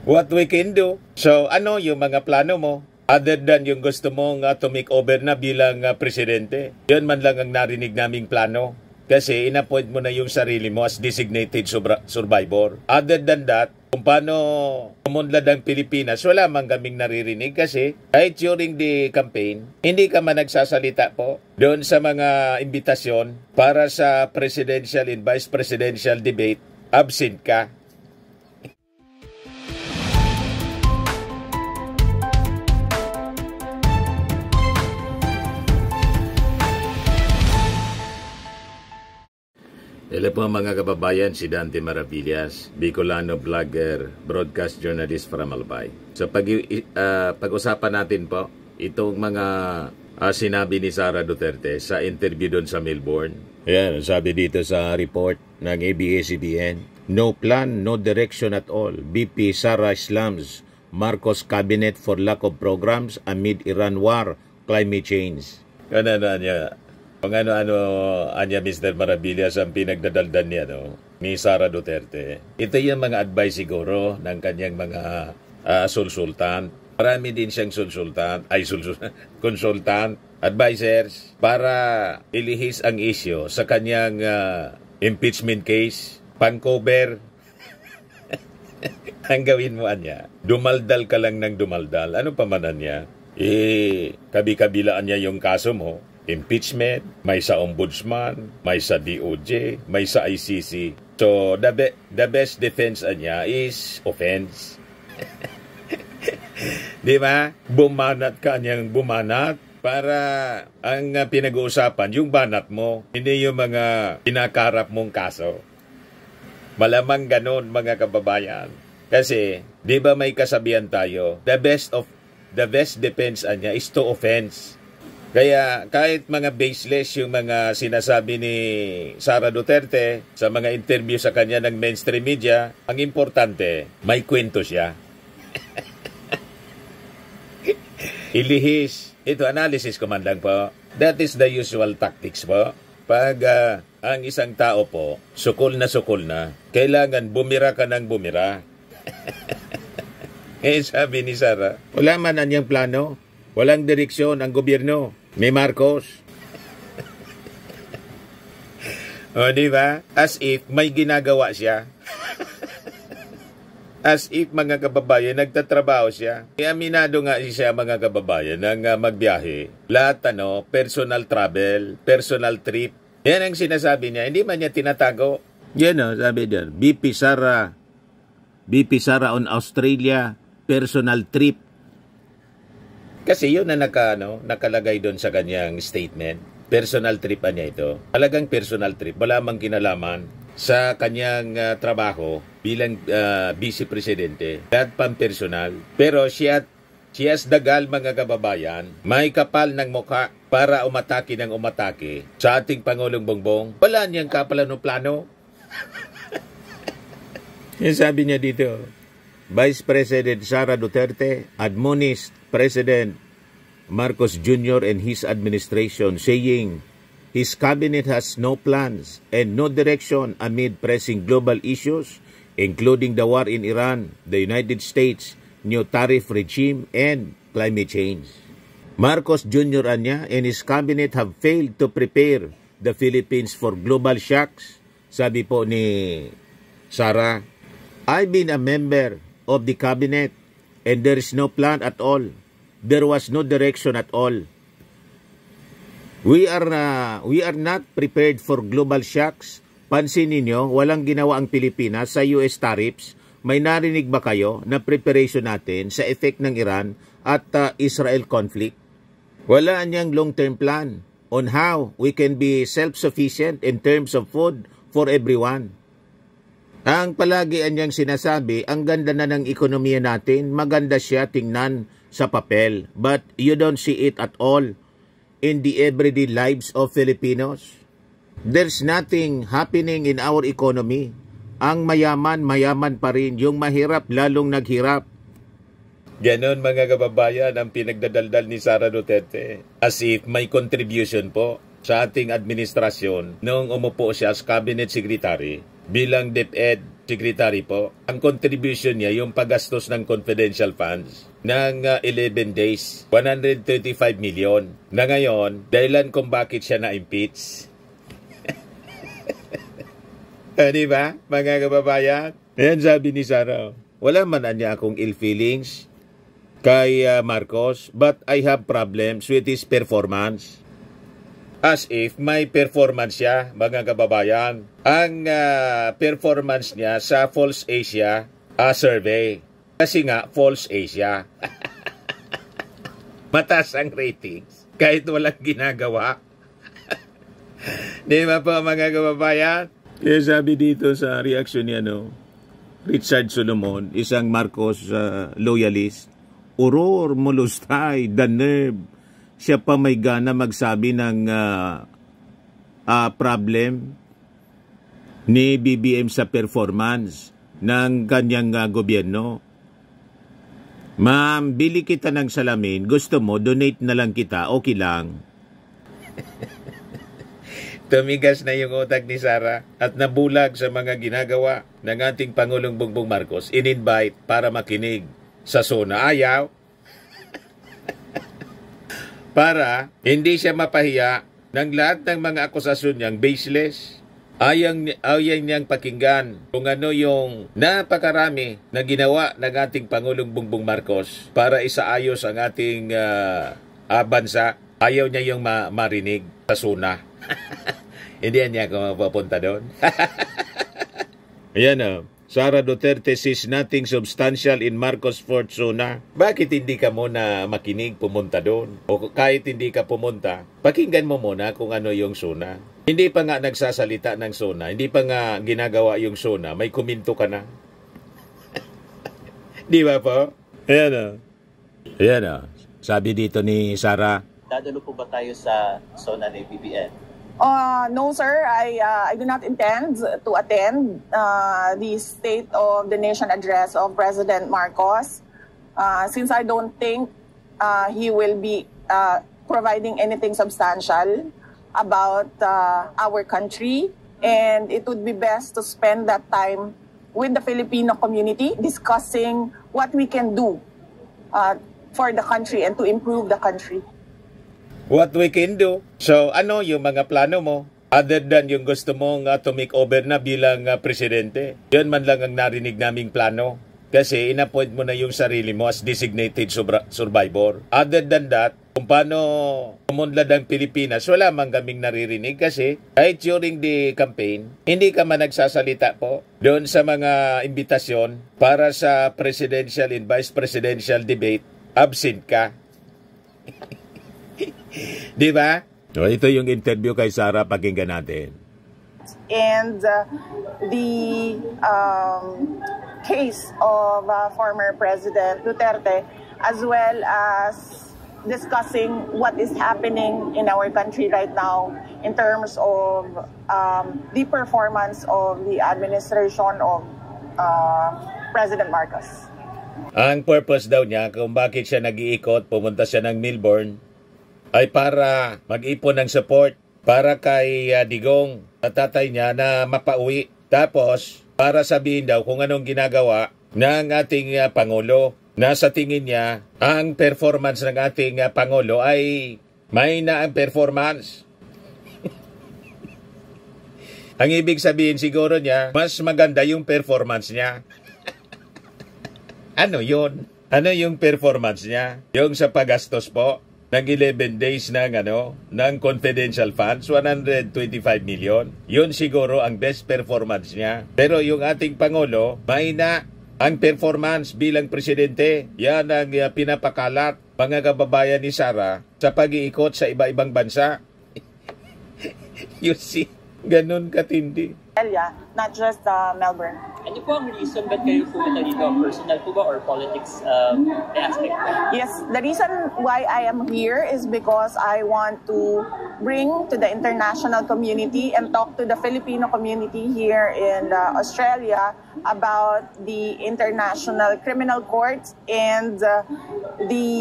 what we can do. So ano yung mga plano mo? Other than yung gusto mong to make over na bilang presidente. Yun man lang ang narinig naming plano. Kasi inappoint mo na yung sarili mo as designated survivor. Other than that, kung paano umunlad ang Pilipinas, wala man kaming naririnig kasi kahit during the campaign, hindi ka man nagsasalita po doon sa mga imbitasyon para sa presidential and vice presidential debate, absent ka. Hello po mga kababayan, si Dante Maravillas, Bicolano vlogger, broadcast journalist from Albay. So pag-usapan natin po itong mga sinabi ni Sara Duterte sa interview doon sa Melbourne. Yan, sabi dito sa report ng ABS-CBN, no plan, no direction at all. BP Sara slams Marcos cabinet for lack of programs amid Iran war, climate change. Ano niya? Kung ano-ano anya Mr. Maravillas ang pinagdadaldan niya ni Sara Duterte. Ito yung mga advice siguro ng kanyang mga sulsultan. Marami din siyang consultant, advisors para ilihis ang issue sa kanyang impeachment case, pang-cover. Ang gawin mo anya, dumaldal ka lang ng dumaldal. Ano pa man niya? Kabi-kabilaan niya yung kaso mo. Impeachment, may sa ombudsman, may sa DOJ, may sa ICC. So, the best defense niya is offense. Di ba? Bumanat ka niyang bumanat para ang pinag-uusapan, yung banat mo, hindi yung mga pinakarap mong kaso. Malamang ganon mga kababayan. Kasi, di ba may kasabihan tayo, the best defense niya is to offense. Kaya kahit mga baseless yung mga sinasabi ni Sara Duterte sa mga interview sa kanya ng mainstream media, ang importante, may kwento siya. Ilihis. Ito, analysis ko man lang po. That is the usual tactics po. Pag ang isang tao po, sukol na, kailangan bumira ka ng bumira. Sabi ni Sara, wala man anyang plano, walang direksyon ang gobyerno. May Marcos. O, di ba? As if may ginagawa siya. As if, mga kababayan, nagtatrabaho siya. Aminado nga siya, mga kababayan, ng magbiyahe. Lahat, personal travel, personal trip. Yan ang sinasabi niya. Hindi man niya tinatago. Yan sabi niya. BP Sara on Australia, personal trip. Kasi yun na nakalagay doon sa kanyang statement. Personal trip niya ito. Talagang personal trip. Wala mang kinalaman sa kanyang trabaho bilang vice presidente. Lahat pang personal. Pero siya has dagal, mga kababayan. May kapal ng mukha para umatake ng umatake sa ating Pangulong Bongbong. Wala niyang kapalano-plano. Yung sabi niya dito, Vice President Sara Duterte admonished President Marcos Jr. and his administration, saying his cabinet has no plans and no direction amid pressing global issues, including the war in Iran, the United States, new tariff regime, and climate change. Marcos Jr. and his cabinet have failed to prepare the Philippines for global shocks. Sabi po ni Sara, I've been a member of the cabinet and there is no plan at all. There was no direction at all. We are not prepared for global shocks. Pansin ninyo, walang ginawa ang Pilipinas sa US tariffs. May narinig ba kayo na preparation natin sa effect ng Iran at Israel conflict? Wala niyang long-term plan on how we can be self-sufficient in terms of food for everyone. Ang palagi niyang sinasabi, ang ganda na ng ekonomiya natin, maganda siya tingnan sa papel, but you don't see it at all in the everyday lives of Filipinos. There's nothing happening in our economy. Ang mayaman, mayaman pa rin. Yung mahirap, lalong naghirap. Ganon, mga kababayan, ang pinagdadaldal ni Sara Duterte. As if may contribution po sa ating administrasyon noong umupo siya as cabinet secretary bilang DepEd. secretary po, ang contribution niya, yung paggastos ng confidential funds ng 11 days, 135 million. Na ngayon, dahilan kung bakit siya na-impeach. Di ba, mga kababayan? Ayan sabi ni Sara, wala man niya akong ill feelings kay Marcos, but I have problems with his performance. As if may performance siya, mga kababayan. Ang performance niya sa False Asia survey. Kasi nga, False Asia. Mataas ang ratings kahit walang ginagawa. Di ba po, mga kababayan? Kaya sabi dito sa reaction niya, Richard Solomon, isang Marcos loyalist, Uror molustay, the nerve. Siya pa may gana magsabi ng problem ni BBM sa performance ng kanyang gobyerno. Ma'am, bili kita ng salamin. Gusto mo, donate na lang kita. Okay lang. Tumigas na yung utak ni Sara at nabulag sa mga ginagawa ng ating Pangulong Bongbong Marcos. In-invite para makinig sa SONA. Ayaw. Para hindi siya mapahiya ng lahat ng mga akusasyon niyang baseless. Ayaw niyang pakinggan kung ano yung napakarami na ginawa ng ating Pangulong Bongbong Marcos para isaayos ang ating bansa. Ayaw niya yung marinig sa SONA. Hindi niya ako mapapunta doon. Ayan Sara Duterte sees nothing substantial in Marcos Fort SONA. Bakit hindi ka muna makinig, pumunta doon? O kahit hindi ka pumunta, pakinggan mo muna kung ano yung SONA. Hindi pa nga nagsasalita ng SONA, hindi pa nga ginagawa yung SONA, may kuminto ka na. Di ba po? Ayan Ayan Sabi dito ni Sara. Dadalo po ba tayo sa SONA ni BBM? No, sir. I do not intend to attend the State of the Nation address of President Marcos, since I don't think he will be providing anything substantial about our country, and it would be best to spend that time with the Filipino community discussing what we can do for the country and to improve the country. What we can do. So, ano yung mga plano mo? Other than yung gusto mong to make over na bilang presidente. Yun man lang ang narinig naming plano. Kasi inappoint mo na yung sarili mo as designated survivor. Other than that, kung paano umunlad ang Pilipinas, wala man kaming naririnig kasi kahit during the campaign, hindi ka man nagsasalita po doon sa mga imbitasyon para sa presidential and vice presidential debate, absent ka. Di ba? So, ito yung interview kay Sara, pakinggan natin. And the case of former President Duterte, as well as discussing what is happening in our country right now in terms of the performance of the administration of President Marcos. Ang purpose daw niya kung bakit siya nag-iikot, pumunta siya ng Melbourne, ay para mag-ipon ng support para kay Digong, tatay niya na mapauwi. Tapos, para sabihin daw kung anong ginagawa ng ating Pangulo, na sa tingin niya, ang performance ng ating Pangulo ay may na ang performance. Ang ibig sabihin siguro niya, mas maganda yung performance niya. Ano yun? Ano yung performance niya? Yung sa paggastos po ng 11 days ng confidential funds, 125 million. Yun siguro ang best performance niya. Pero yung ating Pangulo, mahina ang performance bilang presidente. Yan ang pinapakalat, mga kababayan ni Sara, sa pag-iikot sa iba-ibang bansa. You see, ganun katindi. Not just Melbourne. Ano po ang reason ba't kayo pumunta dito? Personal po ba or politics aspect? Yes, the reason why I am here is because I want to bring to the international community and talk to the Filipino community here in Australia about the International Criminal Court and the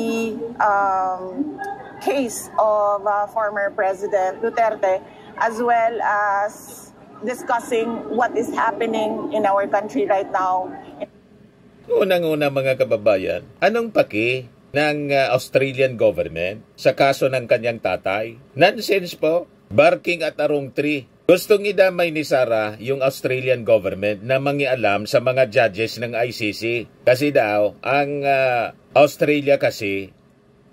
case of former President Duterte, as well as discussing what is happening in our country right now. Unang-una mga kababayan, anong paki ng Australian government sa kaso ng kanyang tatay? Nonsense po. Barking at arong tree. Gustong idamay ni Sara yung Australian government na mangialam sa mga judges ng ICC. Kasi daw, ang Australia kasi,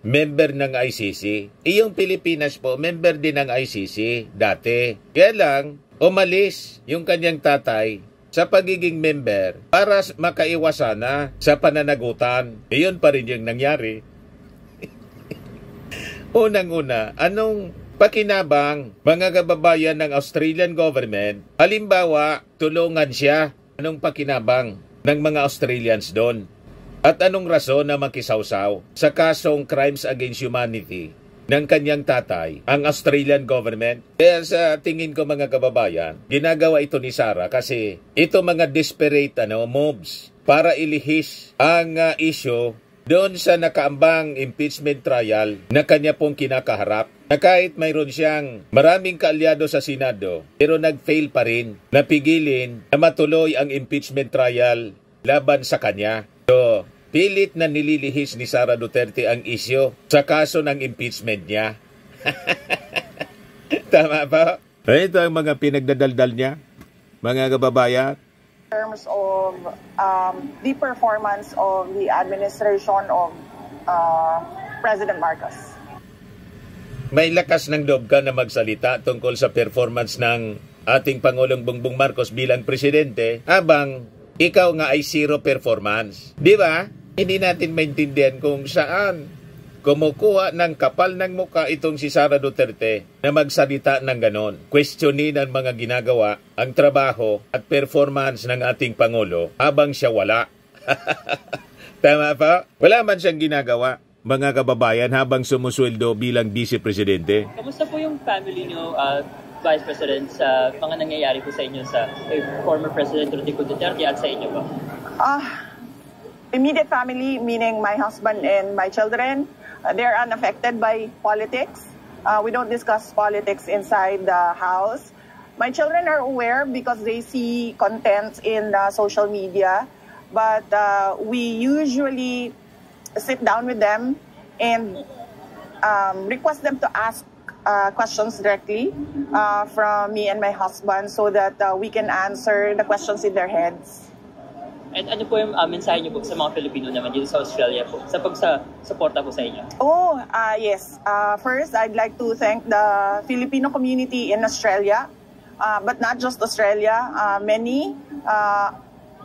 member ng ICC. Yung Pilipinas po, member din ng ICC dati. Kaya lang, umalis yung kanyang tatay sa pagiging member para makaiwasan na sa pananagutan. Iyon pa rin yung nangyari. Unang-una, anong pakinabang mga kababayan ng Australian government? Halimbawa, tulungan siya. Anong pakinabang ng mga Australians doon? At anong rason na makisawsaw sa kasong crimes against humanity ng kanyang tatay, ang Australian government? Kaya sa tingin ko mga kababayan, ginagawa ito ni Sara kasi ito mga desperate moves para ilihis ang issue doon sa nakaambang impeachment trial na kanya pong kinakaharap, na kahit mayroon siyang maraming kaalyado sa Senado, pero nag-fail pa rin na pigilin na matuloy ang impeachment trial laban sa kanya. So, pilit na nililihis ni Sara Duterte ang issue sa kaso ng impeachment niya. Tama ba? Ito ang mga pinagdadaldal niya, mga kababayan. Terms of the performance of the administration of President Marcos. May lakas ng loob ka na magsalita tungkol sa performance ng ating Pangulong Bongbong Marcos bilang presidente habang ikaw nga ay zero performance. Di ba? Hindi natin maintindihan kung saan kumukuha ng kapal ng muka itong si Sara Duterte na magsalita ng ganon. Questionin ang mga ginagawa, ang trabaho at performance ng ating Pangulo habang siya wala. Tama pa? Wala man siyang ginagawa, mga kababayan, habang sumusweldo bilang Vice Presidente. Kamusta po yung family niyo, Vice President, sa mga nangyayari po sa inyo sa former President Rodrigo Duterte at sa inyo po? Immediate family, meaning my husband and my children, they're unaffected by politics. We don't discuss politics inside the house. My children are aware because they see content in social media, but we usually sit down with them and request them to ask questions directly from me and my husband so that we can answer the questions in their heads. At ano po yung mensahe niyo po sa mga Pilipino naman dito sa Australia po, sa pagsuporta po sa inyo? Yes. First, I'd like to thank the Filipino community in Australia, but not just Australia. Many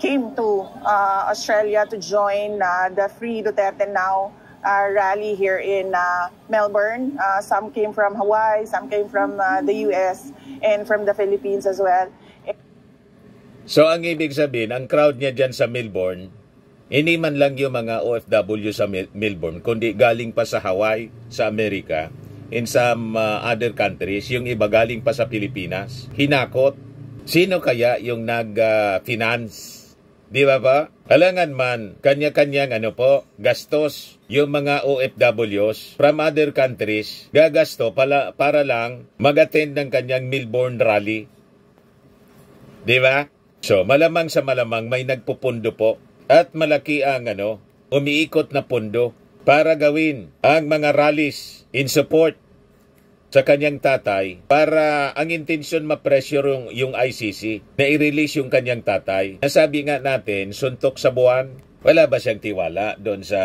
came to Australia to join the Free Duterte Now rally here in Melbourne. Some came from Hawaii, some came from the US, and from the Philippines as well. So ang ibig sabihin, ang crowd niya dyan sa Melbourne, hindi man lang yung mga OFW sa Melbourne, kundi galing pa sa Hawaii, sa Amerika, in some other countries, yung iba galing pa sa Pilipinas. Hinakot. Sino kaya yung nag-finance? Di ba ba? Alangan man, kanya-kanyang gastos. Yung mga OFWs from other countries, gagasto para lang mag-attend ng kanyang Melbourne rally. Di ba? So, malamang sa malamang may nagpupundo po at malaki ang umiikot na pundo para gawin ang mga rallies in support sa kanyang tatay para ang intensyon ma-pressure yung ICC na i-release yung kanyang tatay. Nasabi nga natin, suntok sa buwan, wala ba siyang tiwala doon sa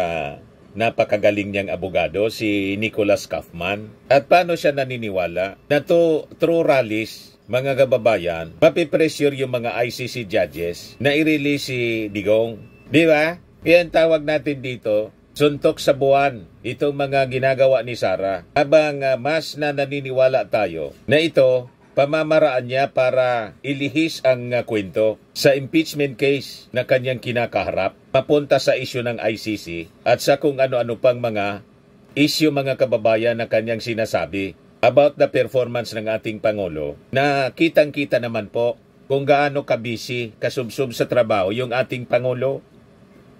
napakagaling niyang abogado, si Nicholas Kaufman? At paano siya naniniwala na through rallies, mga kababayan, mapipressure yung mga ICC judges na i-release si Digong? Di ba? Kaya ang tawag natin dito, suntok sa buwan, itong mga ginagawa ni Sara. Habang mas na naniniwala tayo na ito, pamamaraan niya para ilihis ang kwento sa impeachment case na kanyang kinakaharap, mapunta sa issue ng ICC at sa kung ano-ano pang mga issue, mga kababayan, na kanyang sinasabi about the performance ng ating Pangulo, na kitang-kita naman po kung gaano kabisi, kasubsub sa trabaho yung ating Pangulo.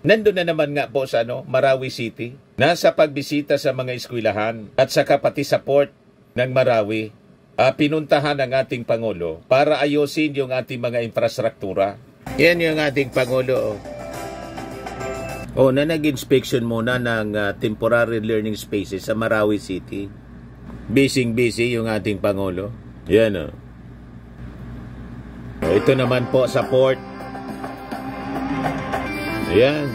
Nandun na naman nga po sa Marawi City, nasa pagbisita sa mga eskwelahan at saka pati support ng Marawi pinuntahan ng ating Pangulo para ayusin yung ating mga infrastruktura. Yan yung ating Pangulo. Na nag-inspection muna ng temporary learning spaces sa Marawi City. Busy yung ating Pangulo. Yan ito naman po sa port. Ayan.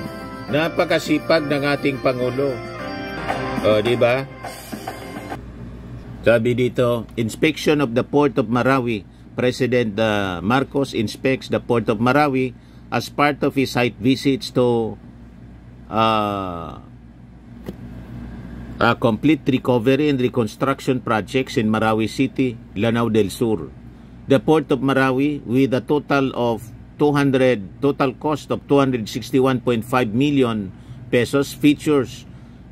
Napakasipag ng ating Pangulo. Di ba? Sabi dito, inspection of the Port of Marawi. President Marcos inspects the Port of Marawi as part of his site visits to complete recovery and reconstruction projects in Marawi City, Lanao del Sur. The Port of Marawi, with a total cost of 261.5 million pesos, features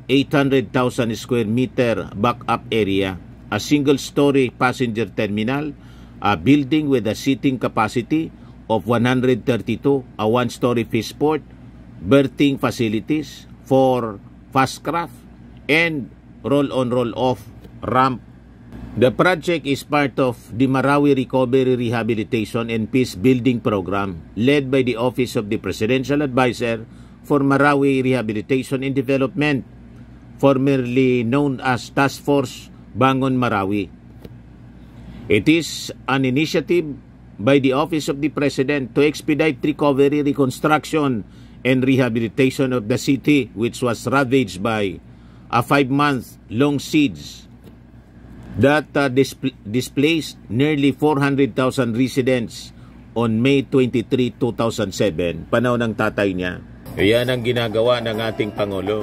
800,000 square meter backup area, a single-story passenger terminal, a building with a seating capacity of 132, a one-story fish port, berthing facilities for fast craft, and roll-on roll-off ramp. The project is part of the Marawi Recovery Rehabilitation and Peace Building Program led by the Office of the Presidential Advisor for Marawi Rehabilitation and Development, formerly known as Task Force Bangon Marawi. It is an initiative by the Office of the President to expedite recovery, reconstruction, and rehabilitation of the city, which was ravaged by a 5-month-long siege that displaced nearly 400,000 residents on May 23, 2007, panahon ng tatay niya. Yan ang ginagawa ng ating Pangulo.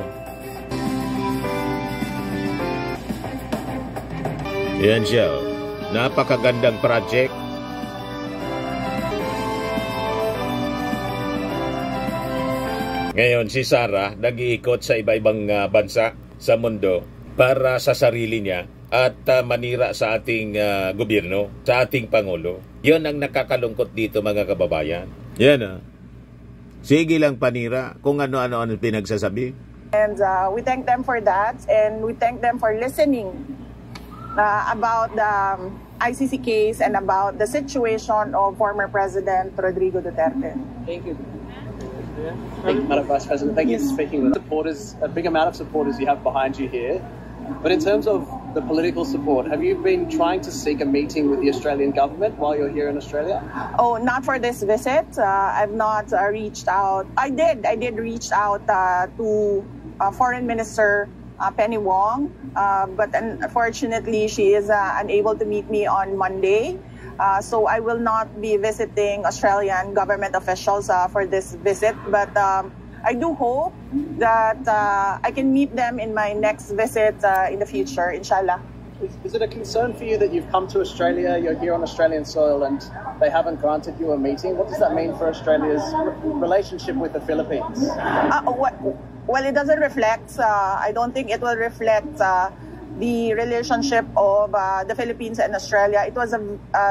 Yan siya. Napakagandang project. Ngayon, si Sara nag-iikot sa iba-ibang bansa sa mundo para sa sarili niya at manira sa ating gobyerno, sa ating Pangulo. Yan ang nakakalungkot dito, mga kababayan. Yan sige lang panira kung ano-ano pinagsasabi. And we thank them for that, and we thank them for listening about the ICC case and about the situation of former President Rodrigo Duterte. Thank you. Thank you, Madam Vice President. Thank you for speaking with supporters, a big amount of supporters you have behind you here. But in terms of the political support, have you been trying to seek a meeting with the Australian government while you're here in Australia? Not for this visit. I've not reached out. I did reach out to Foreign Minister Penny Wong, but unfortunately she is unable to meet me on Monday. So I will not be visiting Australian government officials for this visit, but I do hope that I can meet them in my next visit in the future, inshallah. Is it a concern for you that you've come to Australia, you're here on Australian soil, and they haven't granted you a meeting? What does that mean for Australia's relationship with the Philippines? Well, it doesn't reflect, I don't think it will reflect the relationship of the Philippines and Australia. It was a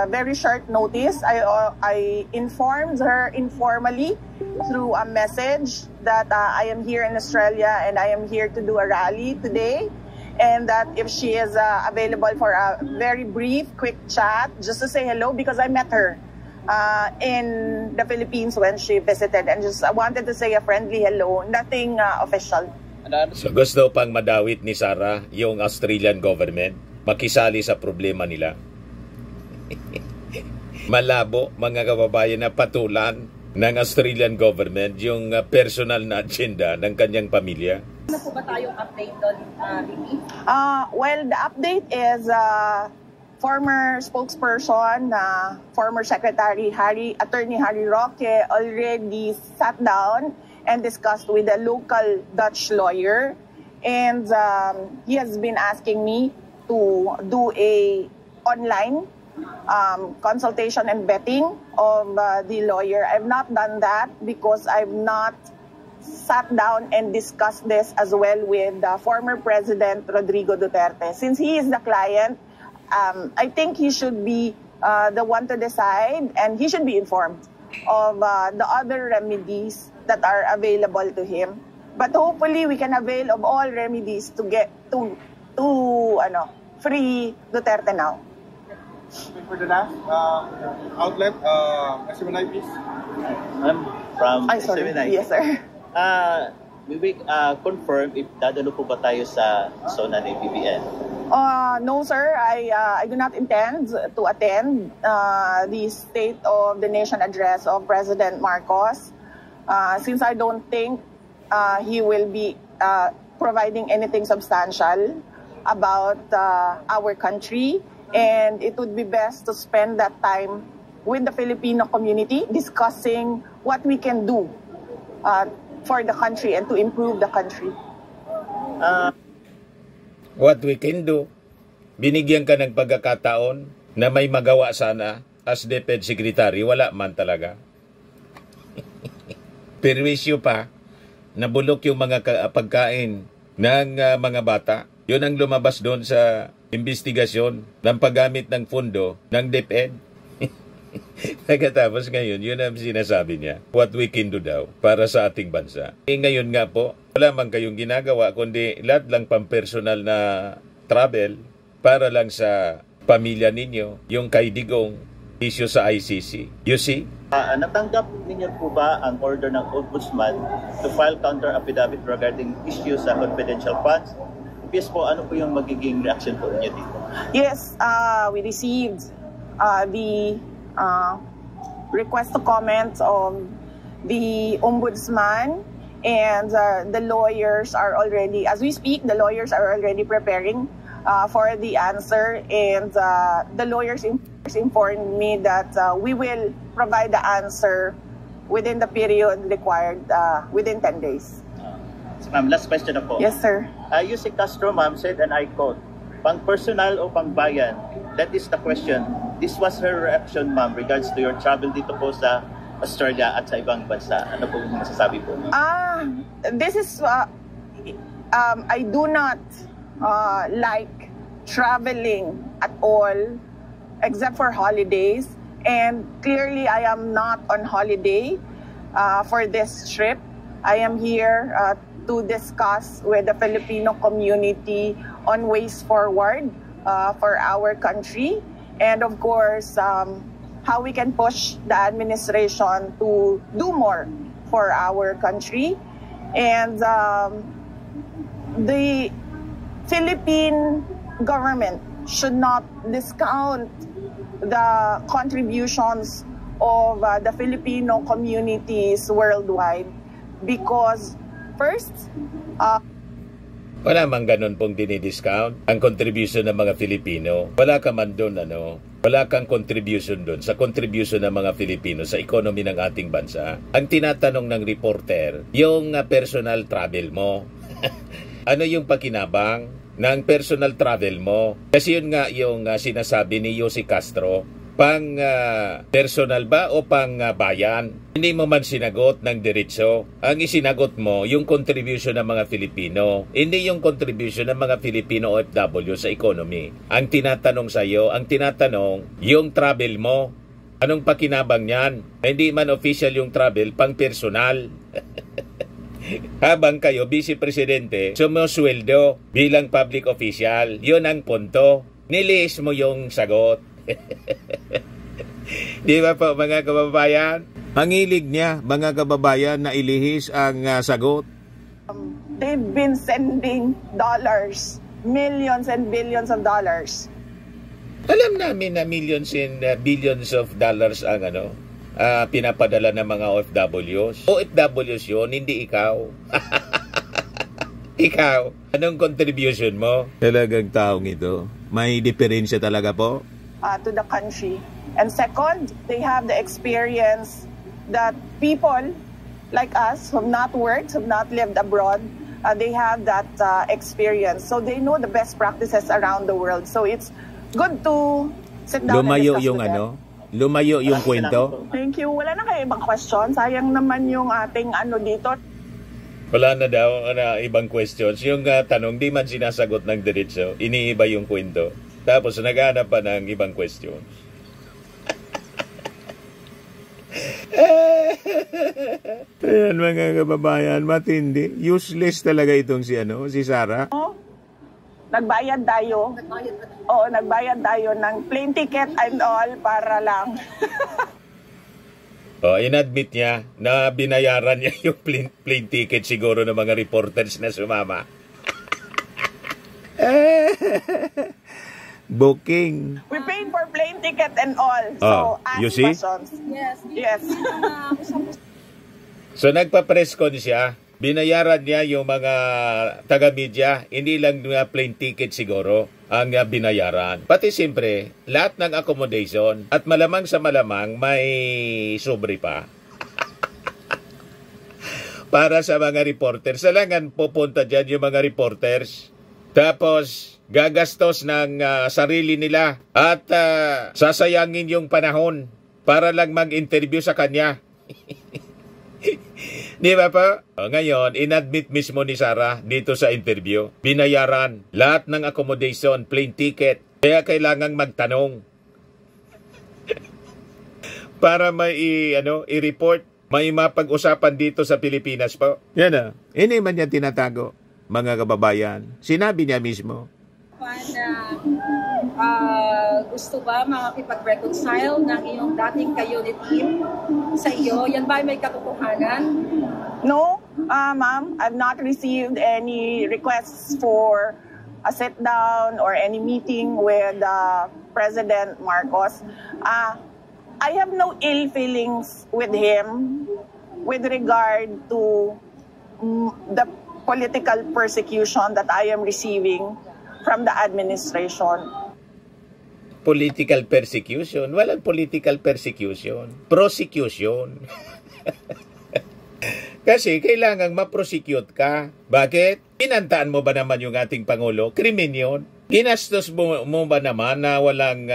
very short notice. I informed her informally through a message that I am here in Australia and I am here to do a rally today, and that if she is available for a very brief, quick chat, just to say hello, because I met her in the Philippines when she visited, and just wanted to say a friendly hello, nothing official. So gusto pang madawit ni Sara yung Australian government, makisali sa problema nila. Malabo, mga kababayan, na patulan ng Australian government yung personal na agenda ng kanyang pamilya. Ano po ba tayong update doon, Lily? Well, the update is former spokesperson, former Secretary Attorney Harry Roque already sat down and discussed with a local Dutch lawyer, and he has been asking me to do a online consultation and vetting of the lawyer. I've not done that because I've not sat down and discussed this as well with former President Rodrigo Duterte. Since he is the client, I think he should be the one to decide, and he should be informed of the other remedies that are available to him. But hopefully we can avail of all remedies to get to free Duterte now. For the last outlet, SMNI, please. I'm from Sorry. SMNI. Yes, sir. We confirm if dadalo po ba tayo sa zona ni BBM? No, sir. I do not intend to attend the State of the Nation address of President Marcos, since I don't think he will be providing anything substantial about our country, and it would be best to spend that time with the Filipino community discussing what we can do for the country and to improve the country. What we can do, binigyan ka ng pagkakataon na may magawa sana as DepEd Secretary, wala man talaga. Perwisyo pa, nabulok yung mga pagkain ng mga bata. Yun ang lumabas doon sa investigasyon ng paggamit ng pondo ng DepEd. Nagkatapos ngayon, yun ang sinasabi niya. What we can do daw para sa ating bansa. Ngayon nga po, wala man kayong ginagawa, kundi lahat lang pampersonal na travel para lang sa pamilya ninyo, yung kay Digong, issue sa ICC. You see? Natanggap ninyo po ba ang order ng Ombudsman to file counter affidavit regarding issues sa confidential funds? Yes po, ano po yung magiging reaction po niyo dito? Yes, we received the request to comment of the Ombudsman, and the lawyers are already, as we speak, the lawyers are already preparing for the answer, and the lawyers informed me that we will provide the answer within the period required, within 10 days. So, ma'am, last question na po. Yes, sir. Yusek Castro, ma'am, said, and I quote, pang personal o pang bayan? That is the question. This was her reaction, ma'am, regards to your travel dito po sa Australia at sa ibang bansa. Ano po yung masasabi po? This is, I do not like traveling at all, except for holidays. And clearly, I am not on holiday for this trip. I am here to discuss with the Filipino community on ways forward for our country. And of course, how we can push the administration to do more for our country. And the Philippine government should not discount the contributions of the Filipino communities worldwide, because first, wala mang ganun pong dinidiscount ang contribution ng mga Filipino. Wala ka man doon, wala kang contribution doon sa contribution ng mga Filipino sa economy ng ating bansa. Ang tinatanong ng reporter, yung personal travel mo. Ano yung pakinabang ng personal travel mo? Kasi yun nga yung sinasabi ni Yusek Castro, pang personal ba o pang bayan? Hindi mo man sinagot ng diretso. Ang isinagot mo, yung contribution ng mga Filipino. Hindi yung contribution ng mga Filipino OFW sa economy. Ang tinatanong sa iyo, yung travel mo. Anong pakinabang niyan? Hindi man official yung travel, pang personal. Habang kayo, Vice Presidente, sumusweldo bilang public official. Yun ang punto. Nilis mo yung sagot. Di ba po mga kababayan? Ang hilig niya, mga kababayan, na ilihis ang sagot. They've been sending dollars, millions and billions of dollars. Alam namin na millions and billions of dollars ang pinapadala ng mga OFWs. OFWs yun, hindi ikaw. Ikaw, anong contribution mo? Talagang taong ito. May diferensya talaga po. To the country. And second, they have the experience that people like us who have not worked, who have not lived abroad, they have that experience. So they know the best practices around the world. So it's good to sit down Lumayo and discuss yung with them. Lumayo yung kwento. Thank you. Wala na kayo ibang question. Sayang naman yung ating dito. Wala na daw ibang questions. Yung tanong, di man sinasagot ng diretso, iniiba yung kwento. Tapos naghanap pa ng ibang questions. Ayan mga kababayan, matindi. Useless talaga itong si Sara. nagbayad tayo. Nagbayad pa. Oo, nagbayad tayo ng plane ticket and all para lang. Inadmit niya na binayaran niya yung plane ticket siguro ng mga reporters na sumama. Booking. We paid for plane ticket and all. So, ask you see? questions. Yes. Yes. So nagpa-press con siya, binayaran niya yung mga taga-media, hindi lang nga plane ticket siguro ang binayaran. Pati siyempre, lahat ng accommodation at malamang sa malamang may sobre pa. Para sa mga reporters. Salangan pupunta dyan yung mga reporters. Tapos gagastos ng sarili nila at sasayangin yung panahon para lang mag-interview sa kanya. Di ba pa? Ngayon, inadmit mismo ni Sara dito sa interview. Binayaran lahat ng accommodation, plane ticket. Kaya kailangang magtanong. Para may i-report, may mapag-usapan dito sa Pilipinas po. Yan na. Hindi man niya tinatago, mga kababayan. Sinabi niya mismo. Gusto ba makakipag-reconcile ng iyong dating ka-unit team sa iyo? Yan ba may katotohanan? No, ma'am, I've not received any requests for a sit-down or any meeting with President Marcos. I have no ill feelings with him with regard to the political persecution that I am receiving from the administration. Political persecution? Walang political persecution. Prosecution. Kasi kailangang ma-prosecute ka. Bakit? Pinantaan mo ba naman yung ating Pangulo? Krimen yun. Ginastos mo ba naman na walang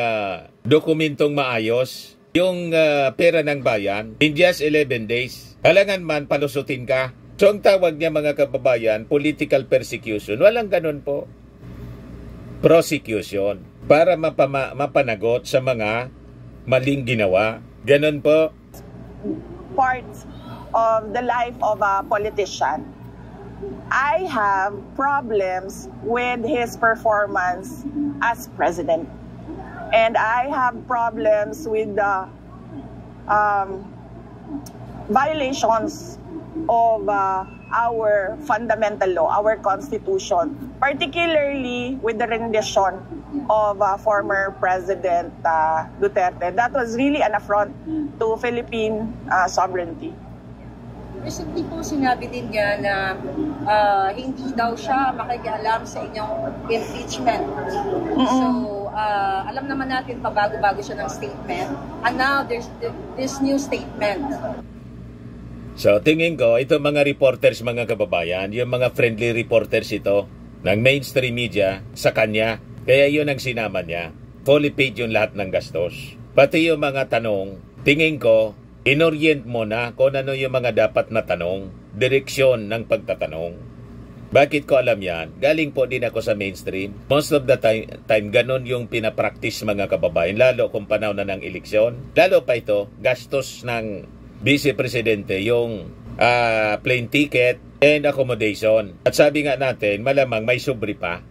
dokumentong maayos? Yung pera ng bayan, in just 11 days. Halangan man, palusutin ka. So ang tawag niya mga kababayan, political persecution. Walang ganun po. Prosecution. Para mapanagot sa mga maling ginawa. Ganun po. Parts of the life of a politician. I have problems with his performance as president. And I have problems with the violations of our fundamental law, our constitution, particularly with the rendition of former President Duterte. That was really an affront to Philippine sovereignty. Recently po sinabi din niya na hindi daw siya makikialam sa inyong impeachment. So, alam naman natin pabago-bago siya ng statement. And now, there's this new statement. So, tingin ko, ito mga reporters, mga kababayan, yung mga friendly reporters ito ng mainstream media sa kanya. Kaya yun ang sinama niya. Fully paid yung lahat ng gastos. Pati yung mga tanong, tingin ko, inorient mo na kung ano yung mga dapat na tanong, direksyon ng pagtatanong. Bakit ko alam yan? Galing po din ako sa mainstream. Most of the time ganun yung pinapractice mga kababayan, lalo kung panahon na ng eleksyon. Lalo pa ito, gastos ng Vice Presidente yung plane ticket and accommodation. At sabi nga natin, malamang may sobre pa.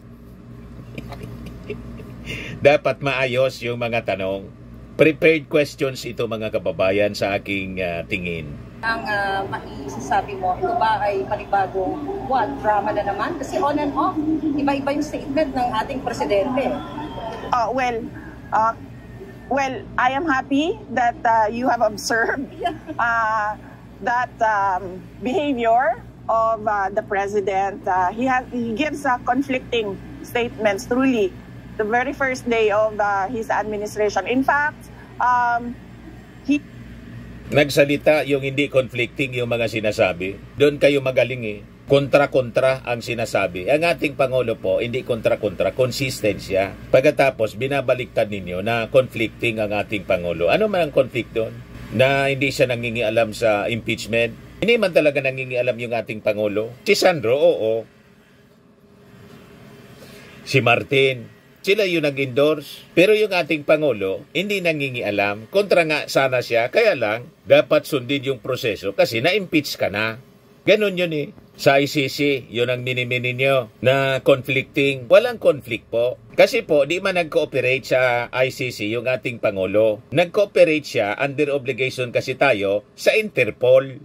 Dapat maayos yung mga tanong. Prepared questions ito mga kababayan sa aking tingin. Ang maisasabi mo, ito ba ay panibagong drama na naman? Kasi on and off, iba-iba yung statement ng ating presidente. Well, I am happy that you have observed that behavior of the president. He gives conflicting statements truly the very first day of his administration. In fact, he nagsalita yung hindi conflicting yung mga sinasabi. Doon kayo magaling eh. Kontra-kontra ang sinasabi. Ang ating Pangulo po, hindi kontra-kontra, konsistensya. Pagkatapos, binabaliktad ninyo na conflicting ang ating Pangulo. Ano man ang conflict doon? Na hindi siya nangingialam sa impeachment? Hindi man talaga nangingialam yung ating Pangulo? Si Sandro, oo. Si Martin, sila yung nag-endorse. Pero yung ating Pangulo, hindi nangingialam. Kontra nga sana siya. Kaya lang, dapat sundin yung proseso kasi na-impeach ka na. Ganon yun eh. Sa ICC, yun ang minimini nyo na conflicting. Walang conflict po. Kasi po, di man nag-cooperate sa ICC yung ating Pangulo. Nag-cooperate siya under obligation kasi tayo sa Interpol.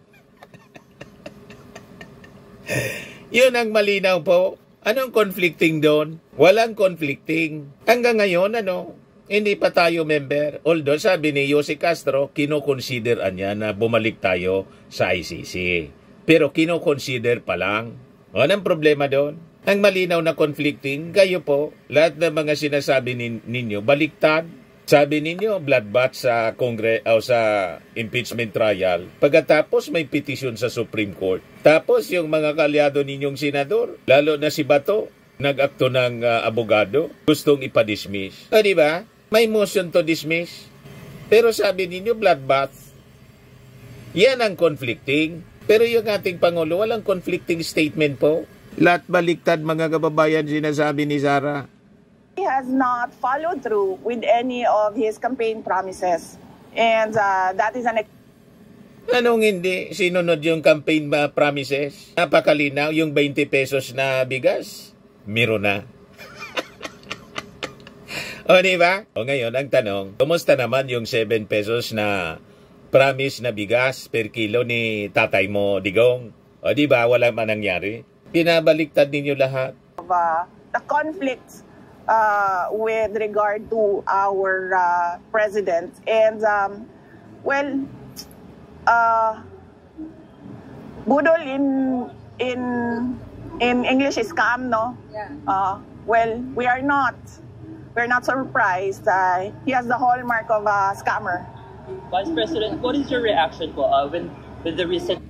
Yun ang malinaw po. Anong conflicting doon? Walang conflicting. Hanggang ngayon, hindi pa tayo member. Although sabi ni Jose Castro, kinoconsideran niya na bumalik tayo sa ICC. Pero kinoconsider pa lang. Anong problema doon? Ang malinaw na conflicting, kayo po, lahat ng mga sinasabi ninyo, baliktad. Sabi ninyo, bloodbath sa sa impeachment trial. Pagkatapos may petisyon sa Supreme Court. Tapos yung mga kalyado ninyong senador, lalo na si Bato, nag-akto ng abogado, gustong ipa-dismiss. Di ba? May motion to dismiss. Pero sabi ninyo, bloodbath. Yan ang conflicting. Pero yung ating Pangulo, walang conflicting statement po. Lahat baliktad mga kababayan sinasabi ni Sara. He has not followed through with any of his campaign promises. And that is an... Anong hindi? Sinunod yung campaign promises? Napakalinaw, yung 20 pesos na bigas, meron na. O diba? O ngayon, ang tanong, kumusta naman yung 7 pesos na promise na bigas per kilo ni tatay mo, Digong? O diba, wala man nangyari? Pinabaliktad ninyo lahat. The conflicts with regard to our president. And, budol in English is scam, no? Yeah. We're not surprised. He has the hallmark of a scammer. Vice President, what is your reaction po with the recent...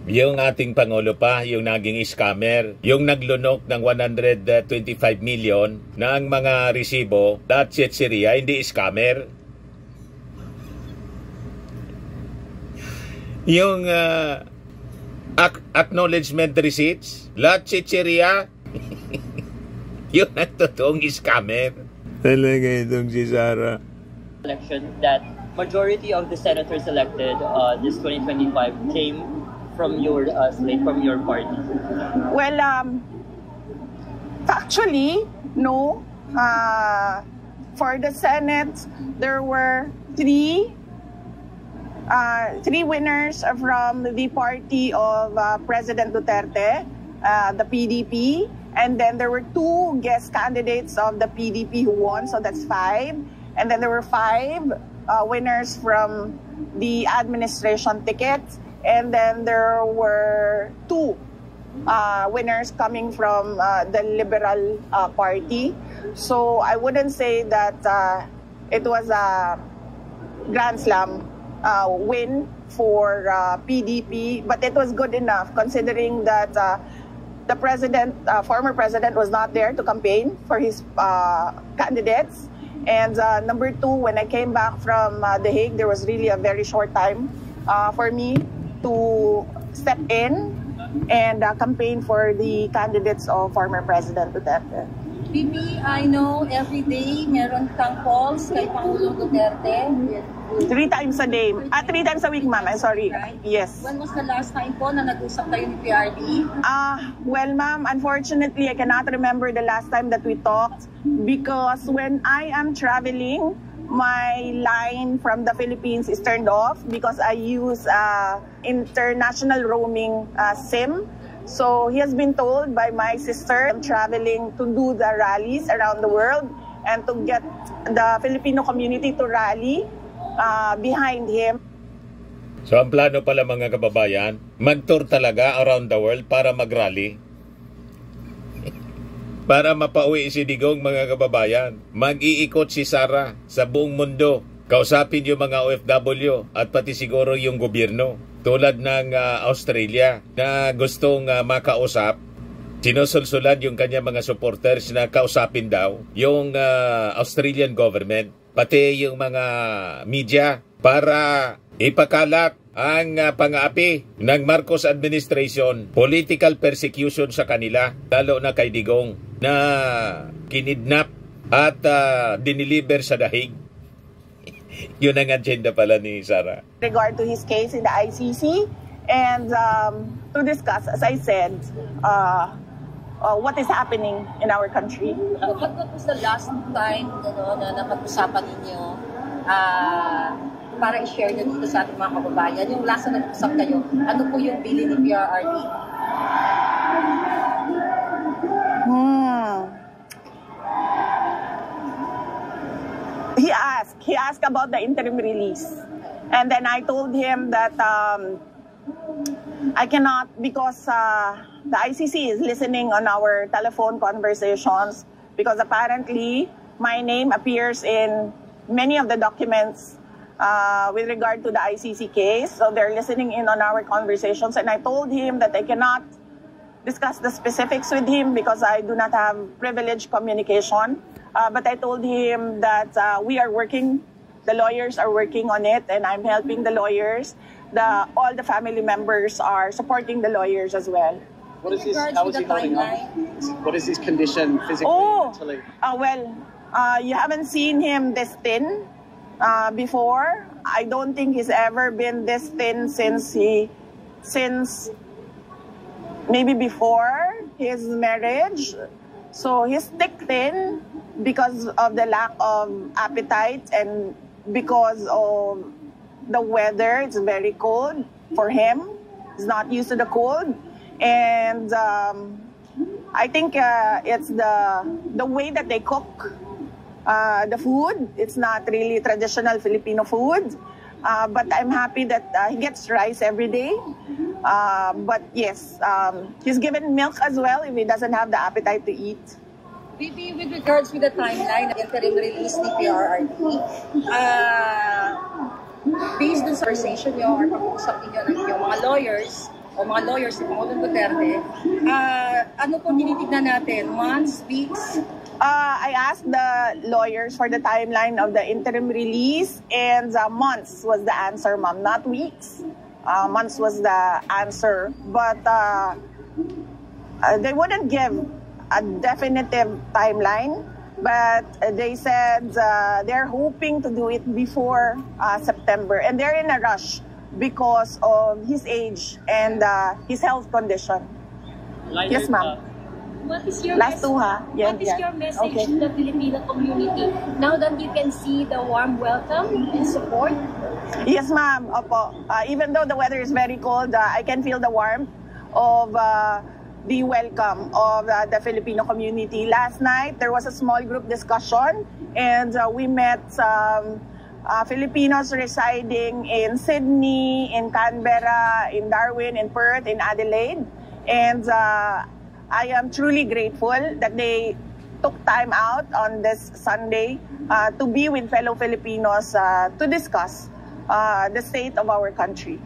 Yung ating Pangulo pa, yung naging scammer, yung naglunok ng 125 million na ang mga resibo, lahat Syria, hindi scammer. Yung acknowledgement receipts, lahat Syria, yun ang totoong scammer. Talaga itong si Sara. Election that majority of the senators elected this 2025 came from your slate, from your party. Well, factually, no. For the Senate, there were three winners from the party of President Duterte, the PDP, and then there were 2 guest candidates of the PDP who won, so that's 5. And then there were 5 winners from the administration ticket, and then there were 2 winners coming from the Liberal Party. So I wouldn't say that it was a grand slam win for PDP, but it was good enough considering that the former president was not there to campaign for his candidates. And number 2, when I came back from The Hague, there was really a very short time for me to step in and campaign for the candidates of former President Duterte. Bibi, I know every day meron kang calls kay Pangulong Duterte. 3 times a day. 3 times a week, ma'am. I'm sorry. Right? Yes. When was the last time po na nag-usap kayo ni PRD? Well, ma'am, unfortunately, I cannot remember the last time that we talked because when I am traveling, my line from the Philippines is turned off because I use international roaming SIM. So he has been told by my sister, I'm traveling to do the rallies around the world and to get the Filipino community to rally behind him. So ang plano pala mga kababayan, mag-tour talaga around the world para mag-rally. Para mapauwi si Digong mga kababayan. Mag-iikot si Sara sa buong mundo. Kausapin yung mga OFW at pati siguro yung gobyerno. Tulad ng Australia na gustong makausap, sinusulsulan yung kanya mga supporters na kausapin daw yung Australian government, pati yung mga media para ipakalat ang pang-aapi ng Marcos administration, political persecution sa kanila, lalo na kay Digong na kinidnap at diniliber sa dahig. Yun ang agenda pala ni Sara. Regard to his case in the ICC, and to discuss, as I said, what is happening in our country. What was the last time na napag-usapan ninyo para i-share nyo dito sa ating mga kababayan? Yung last na nag-usap kayo, ano po yung bilin ni PRRD? He asked about the interim release. And then I told him that I cannot, because the ICC is listening on our telephone conversations, because apparently my name appears in many of the documents with regard to the ICC case. So they're listening in on our conversations. And I told him that I cannot discuss the specifics with him because I do not have privileged communication. But I told him that we are working, the lawyers are working on it, and I'm helping the lawyers. All the family members are supporting the lawyers as well. What is this? How is he holding up? What is his condition physically, mentally? You haven't seen him this thin before. I don't think he's ever been this thin since maybe before his marriage. So he's thick thin because of the lack of appetite and because of the weather. It's very cold for him. He's not used to the cold. And I think it's the way that they cook the food. It's not really traditional Filipino food. But I'm happy that he gets rice every day. But yes, he's given milk as well if he doesn't have the appetite to eat. Bibi, with regards with the timeline ng interim release ni PRRD, based on sa conversation nyo or pag-uusap ninyo ng yung mga lawyers ni Pangulong Duterte, ano po tinitignan natin? Months, weeks? I asked the lawyers for the timeline of the interim release, and months was the answer, ma'am, not weeks. Months was the answer, but they wouldn't give a definitive timeline, but they said they're hoping to do it before September, and they're in a rush because of his age and his health condition. Yes, ma'am. What is your your message to the Filipino community now that you can see the warm welcome and support? Yes, ma'am. Opo. Even though the weather is very cold, I can feel the warmth of the welcome of the Filipino community. Last night, there was a small group discussion, and we met Filipinos residing in Sydney, in Canberra, in Darwin, in Perth, in Adelaide. And I am truly grateful that they took time out on this Sunday to be with fellow Filipinos to discuss the state of our country.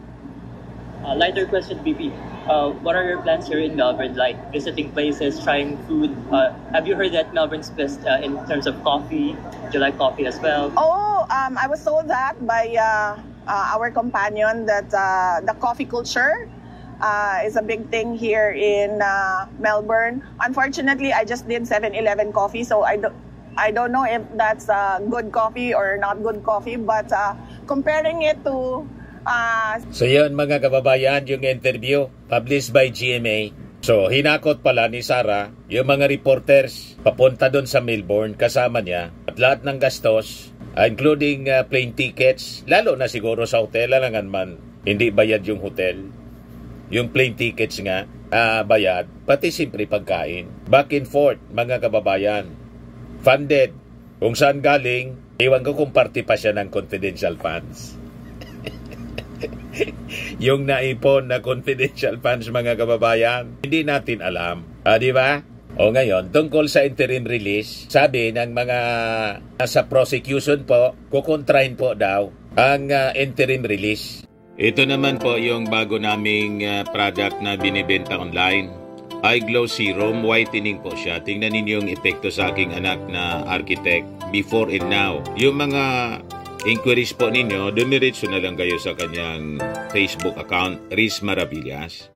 Lighter question, BP. What are your plans here in Melbourne, like visiting places, trying food? Have you heard that Melbourne's best in terms of coffee? Do you like coffee as well? I was told that by our companion that the coffee culture is a big thing here in Melbourne. Unfortunately, I just did 7-Eleven coffee, so I don't know if that's good coffee or not good coffee, but comparing it to So yun mga kababayan, yung interview published by GMA. So hinakot pala ni Sara yung mga reporters papunta doon sa Melbourne kasama niya at lahat ng gastos, including plane tickets, lalo na siguro sa hotel, alangan man hindi bayad yung hotel. Yung plane tickets nga, bayad, pati siyempre pagkain. Back and forth, mga kababayan. Funded. Kung saan galing, iwan ko kung party pa siya ng confidential funds. Yung naipon na confidential funds, mga kababayan, hindi natin alam. Di ba? O ngayon, tungkol sa interim release, sabi ng mga sa prosecution po, kukontrahin po daw ang interim release. Ito naman po yung bago naming product na binibenta online. Eye Glow Serum, whitening po siya. Tingnan ninyo yung epekto sa aking anak na architect before and now. Yung mga inquiries po ninyo, dumiretso na lang kayo sa kanyang Facebook account, Riz Maravillas.